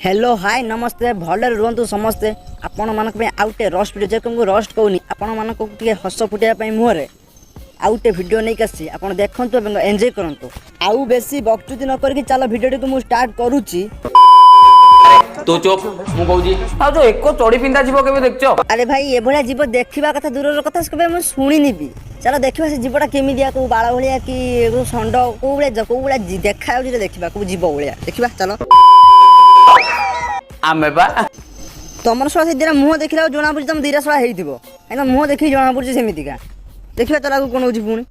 Hello hi नमस्ते भले रुहतु समस्ते आपण मानक आउटे रस्ट भिडियो जो रस्ट कहूनी आपण मानक हस फुटाई मुहर आउटे भिडियो नहीं आसी आप देखु एंजॉय करंतु आउ बेसी बकचुती न करके चलो भिडियो को मु स्टार्ट करूची। तो चुप मु कहूची आ जो एको चोड़ी पिंदा जीव केबे देखछो? अरे भाई ए भलिया जीव देखिबा कथा दूर कथा केबे मु सुनिनी भी चलो देखिबा से जीवटा केमी दिया को बाळ भलिया कि षंड को भलिया देखा होची देखिबा को जीव भलिया देखिबा चलो आमे बा तुम सला से दिरा मुह देखिला जना पड़ी तुम दिरा सला हेइथिबो एना मुह देखि जना पड़ी सेमितिका देखिबा चला को कोन होची पुणी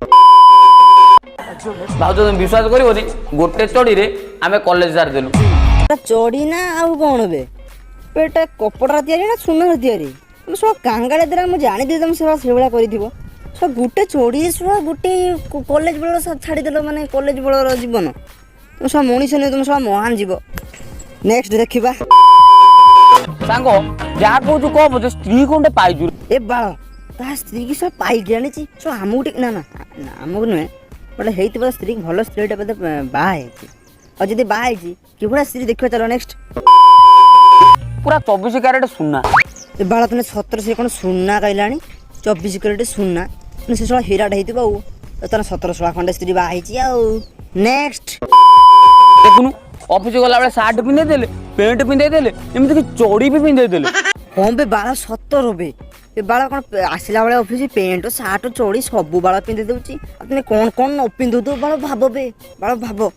भाउज तुम विश्वास करिवोनी गोटे चोड़ी रे आमे कॉलेज सार देलु चोड़ी ना आउ कोन बे पेटा कपड़ा तयारी ना सुनर तयारी तुम सो कांगाले दिरा मु जानि दे तुम सला सेवळा करिथिबो सो गुटे चोड़ी सो गुटे कॉलेज बेलो छाडी देलो माने कॉलेज बेलो जीवन तुम सो मनीष ने तुम सो महान जीव नेक्स्ट देखिबा सांगो जा कहू को बजे स्त्री कोंडे पाइजु ए बाळ ता स्त्री की सब पाई गयानी छी सो हमु टिक ना ना हमु नुहे बट हेइतबा स्त्री भलो स्त्रीटा बदे बाहा हेछि और जदी बाहा हेछि केवडा स्त्री देखिबा चलो नेक्स्ट पूरा 24 कैरेट सुन्ना ए बाळ तने 17 से कोन सुन्ना कहलानी 24 कैरेट सुन्ना ने से सोला हीरा हेइतबा ओ तने 17 16 खंडे स्त्री बाहा हेछि आ नेक्स्ट देखुनु ऑफिस गला बेले शर्ट पिंदे देले पैंट पिंदे देले एमति कि चोड़ी भी पिंदे देले हम बे बाळ 17 बे ए बाळ कोन आसिला बेले ऑफिस पैंट शर्ट चोड़ी सब बाळ पिंदे देउची आपने कोन कोन न पिंदु तो बाळ भाबो बे बाळ भाबो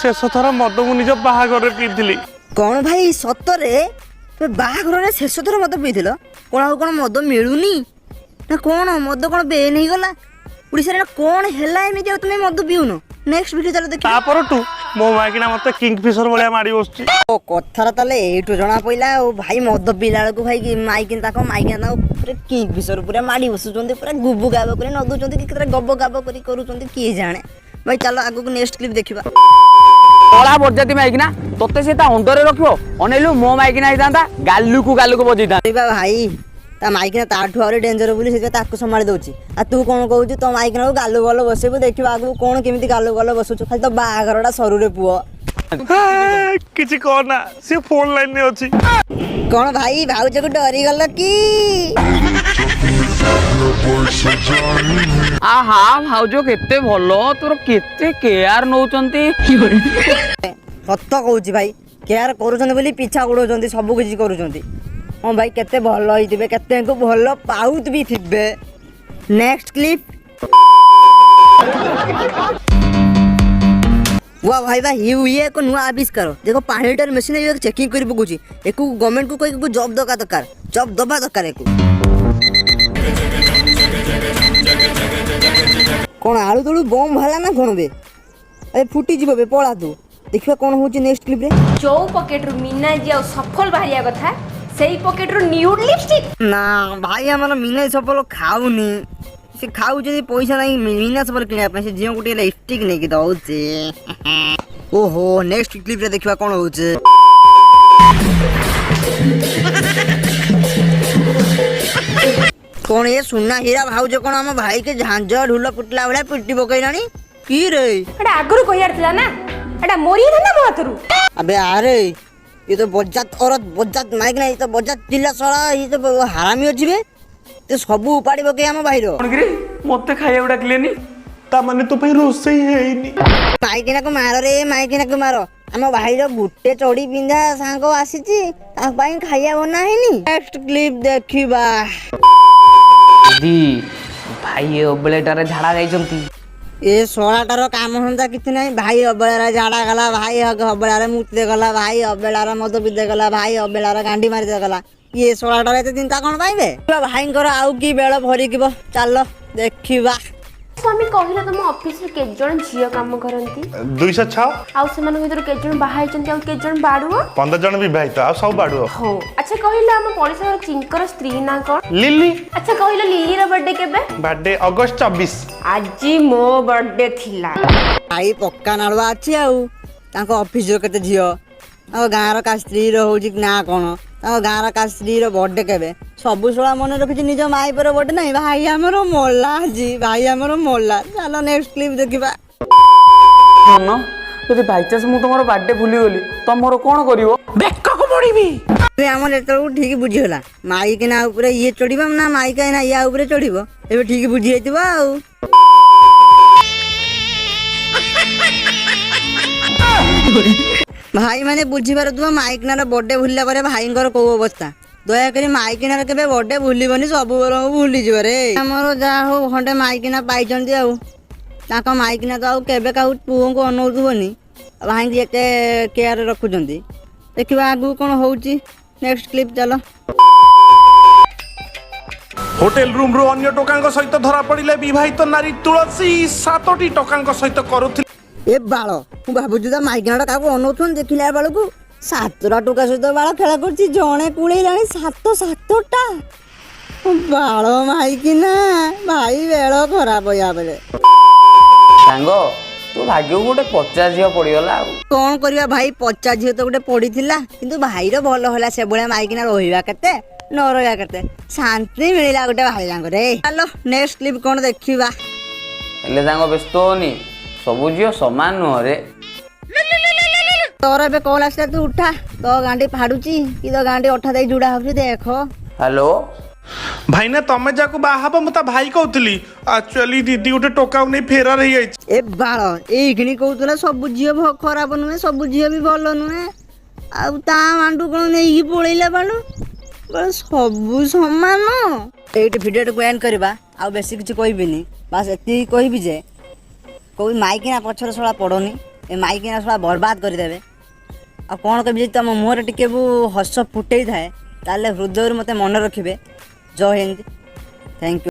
शेष थर मद मु निज बाहागर पीथिली कौन भाई सतरे तो बाहागर शेष थर मद पीथिल कौन मद मिलूनी ना कौन मद कौन बेन हो गला ओडिसा रे कौन हैला एमि तुम मद पिउनो नेक्स्ट वीडियो चलो देखि तापरटू मो माइकिना मते किंगफिशर भलिया मारी बसची ओ कथार ताले एटू जणा पइला ओ भाई मद पिला को भाई की माइकिन ताको पूरे किंगफिशर पूरा मारी बसुचंदी पूरा गुबु गाबो करे न दोचंदी कि केतरा गब गाबो करी करूचंदी की जाने भाई चलो आगो को नेक्स्ट क्लिप देखिबा तोला बरजाती माइकिना तोते से ता अंडरे रखियो अनेलु मो माइकिना हितांता गालु को बजिता भाई ता माइकिना ताठू और डेंजर बोली से ताको संभाली दउची आ तू कोन कहू तो माइकिना को गालु गलो बसेबो देखिबा आगु कोन केमिति गालु गलो बसुछु खाली तो बाघरडा सरू रे पुओ किछि कोना से फोन लाइन ने अछि कोन भाई भाउज को डरी गल की आहा भाउजो केते भलो तोर केते केयर नउचंती सत कहूची भाई केयर करूछन बोली पीछा गुडोचंती सब किछि करूछंती हां भाई केते भलो हिथिबे केते को भलो पाउत भी थिबे नेक्स्ट क्लिप वाह भाई भाई ये को नुआ आविष्कार देखो पानी टर मशीन ये चेकिंग करी पकुची एको गवर्नमेंट को कोई जॉब दका दरकार जॉब दबा दरकार एको कोन आलू तळू बम भाला ना कोन बे ए फुटी जीव बे पळा तू देखिबा कोन होची नेक्स्ट क्लिप रे जो पॉकेट रू मीना जी और सफल बाहरिया कथा सेही पॉकेट रू न्यूड लिपस्टिक ना भाई हमर मीना सफल खाउनी से खाउ जदी पैसा नहीं मीना सफल किना पे से जियो गुटे लिपस्टिक नै कि दउचे ओहो नेक्स्ट क्लिप रे देखिबा कोन होचे कोन ये सुन्ना हीरा भाउज कोन हम भाई के झांझ ढुला पुटला वाला पिट्टी पकैलानी की रे एटा आगुरु कहियार थिला ना एटा मोरी था ना मोहतरू अबे अरे ये तो बज्जात औरत बज्जात माइक नहीं तो बज्जात चिल्ला सड़ा ये तो हरामी अछि बे ते सब उपाड़ी बके हम भाई रो कोन गिरे मते खाइया उडा क्लेनी ता माने तो पई रोसई हेइनी माइकिना को मारो रे माइकिना को मारो हम भाई रो गुट्टे चोड़ी पिंधा सांगो आसीची ता पाई खाइया बना हेनी नेक्स्ट क्लिप देखिबा दी भाई ओबलेटारे झाड़ा जाइचंती ए सोळाटार काम हंदा किछ नाही भाई अबेळारा झाडा गला भाई अबेळारा मुतले गला भाई अबेळारा मद पिदे गला भाई अबेळारा गांडी मारि दे गला ये सोळाटार एते चिंता कोन पाइबे भाई कर आउ की बेळ भरिकिबो चलो देखिबा स्वामी कहिला तुम ऑफिस रे के जण झियो काम करंती 206 आउ सेमान भीतर के जण बाहाय चंती आउ के जण बाडुओ 15 जन विवाहित आ सब बाडुओ हो अच्छा कहिला हम पड़िसा चिंकर स्त्री ना कोन लिली अच्छा कहिला लिली रो बर्थडे केबे बर्थडे अगस्त 24 आजी मो बर्थडे थिला भाई पक्का नालवा अछि आउ ताको ऑफिस रो केते झियो आ गाँर का स्त्री रो होजी ना कोन गाँव का स्त्री बर्थडे केबे सबु सोला मन रखी निज माई पर बर्थडे नहीं भाई हमर मोला जी भाई हमर मोला चलो नेक्स्ट क्लिप देखिबा सुनो ଯଦି ବାଇଚାନ୍ସ ମୁଁ ତମର ବାର୍ଥଡେ ଭୁଲିଗଲି ତମର କ'ଣ କରିବ? ବେକକୁ ମୋଡ଼ିବି। ଏବେ ଆମର ଯେତେବେଳକୁ ଠିକ ବୁଝିଗଲା ମାଇକିନା ଉପରେ ଇଏ ଚଢିବ ନା ମାଇକିନା ୟା ଉପରେ ଚଢିବ, ଏବେ ଠିକ ବୁଝି ଯାଇଥିବ ଆଉ। ଭାଇ ମାନେ ବୁଝିପାରୁଥିବ ମାଇକିନାର ବର୍ଥଡେ ଭୁଲିଲା ପରେ ଭାଇଙ୍କର କୋଉ ଅବସ୍ଥା। ଦୟାକରି ମାଇକିନାର କେବେ ବର୍ଥଡେ ଭୁଲିବନି, ସବୁ ବରଂ ଭୁଲିଯିବ ରେ। ଆମର ଯାହା ହଉ ଖଣ୍ଡେ ମାଇକିନା ପାଇଛନ୍ତି ଆଉ। ତାଙ୍କ ମାଇକିନା ତ ଆଉ କେବେ କାହା ପୁଅଙ୍କୁ ଅନଉଥିବନି, ଭାଇଙ୍କି ଏତେ କେୟାର ରଖୁଛନ୍ତି। ଦେଖିବା ଆଗକୁ କ'ଣ ହଉଛି। ନେକ୍ସଟ କ୍ଲିପ ଚାଲ। ହୋଟେଲ ରୁମ୍ରୁ ଅନ୍ୟ ଟୋକାଙ୍କ ସହିତ ଧରା ପଡ଼ିଲେ ବିବାହିତ ନାରୀ ତୁଳସୀ 7ଟି ଟୋକାଙ୍କ ସହିତ କରୁଥିଲେ। ଏ ବାଳ, ମୁଁ ଭାବୁଛି ତା ମାଇକିନାଟା କାହାକୁ ଅନଉଥିବନି, ଦେଖିଲା ବେଳକୁ 7ଟା ଟୋକା ସହିତ ବାଳ ଖେଳ କରୁଛି। ଜଣେ କୁଳେଇଲାଣି 7ଟା। ବାଳ ମାଇକିନା, ଭାଇ ବେଳ ଖରାପ ୟା ବେଳେ। ସାଙ୍ଗ ତୋ ଭାଗ୍ୟକୁ ଗୋଟେ 50 ଝିଅ ପଡ଼ିଗଲା ଆଉ। କ'ଣ କରିବା ଭାଇ, 50 ଝିଅ ତ ଗୋଟେ ପଡ଼ିଥିଲା, କିନ୍ତୁ ଭାଇର ଭଲ ହେଲା। ସେଭଳିଆ ମାଇକିନା ରହିବା କେତେ ନ ରହିବା କେତେ, ଶାନ୍ତି ମିଳିଲା ଗୋଟେ ଭାଇ ସାଙ୍ଗରେ। ଚାଲ ନେକ୍ସଟ କ୍ଲିପ କ'ଣ ଦେଖିବା। ହେଲେ ସାଙ୍ଗ ବ୍ୟସ୍ତ ହଉନି, ସବୁ ଝିଅ ସମାନ ନୁହଁରେ। ତୋର ଏବେ କଲ୍ ଆସିଲା, ତୁ ଉଠା। ତୋ ଗାଣ୍ଡି ଫାଡୁଛି କି ତୋ ଗାଣ୍ଡି ଅଠା ଦେଇ ଯୁଡା ହଉଛି ଦେଖ। ହ୍ୟାଲୋ ଭାଇନା ତମେ ଯାହାକୁ ବାହା ହବ ମୁଁ ତା ଭାଇ କହୁଥିଲି। ଆକ୍ଚୁଆଲି ଦିଦି ଗୋଟେ ଟୋକାକୁ ନେଇ ଫେରାର ହେଇଯାଇଛି। ଏ ବାଳ, ଏଇଖିଣି କହୁଥିଲା ସବୁ ଝିଅ ଖରାପ ନୁହେଁ, ସବୁ ଝିଅ ବି ଭଲ ନୁହେଁ। ଆଉ ତା ମାଣ୍ଡୁ କ'ଣ ନେଇକି ପଳେଇଲା ବାଳୁ। ସବୁ ସମାନ। ଏଇଠି ଭିଡ଼ିଓଟାକୁ ଏଣ୍ଡ କରିବା, ଆଉ ବେଶୀ କିଛି କହିବିନି। ବାସ୍ ଏତିକି କହିବି ଯେ କୋଉ ମାଇକିନା ପଛରେ ଶଳା ପଡ଼ନି, ଏ ମାଇକିନା ଶଳା ବର୍ବାଦ କରିଦେବେ। ଆଉ କ'ଣ କହିବି, ଯଦି ତମ ମୁହଁରେ ଟିକେ ହସ ଫୁଟେଇ ଥାଏ ତାହେଲେ ହୃଦୟରୁ ମୋତେ ମନେ ରଖିବେ। ଜୟ ହିନ୍ଦ, ଥ୍ୟାଙ୍କ ୟୁ।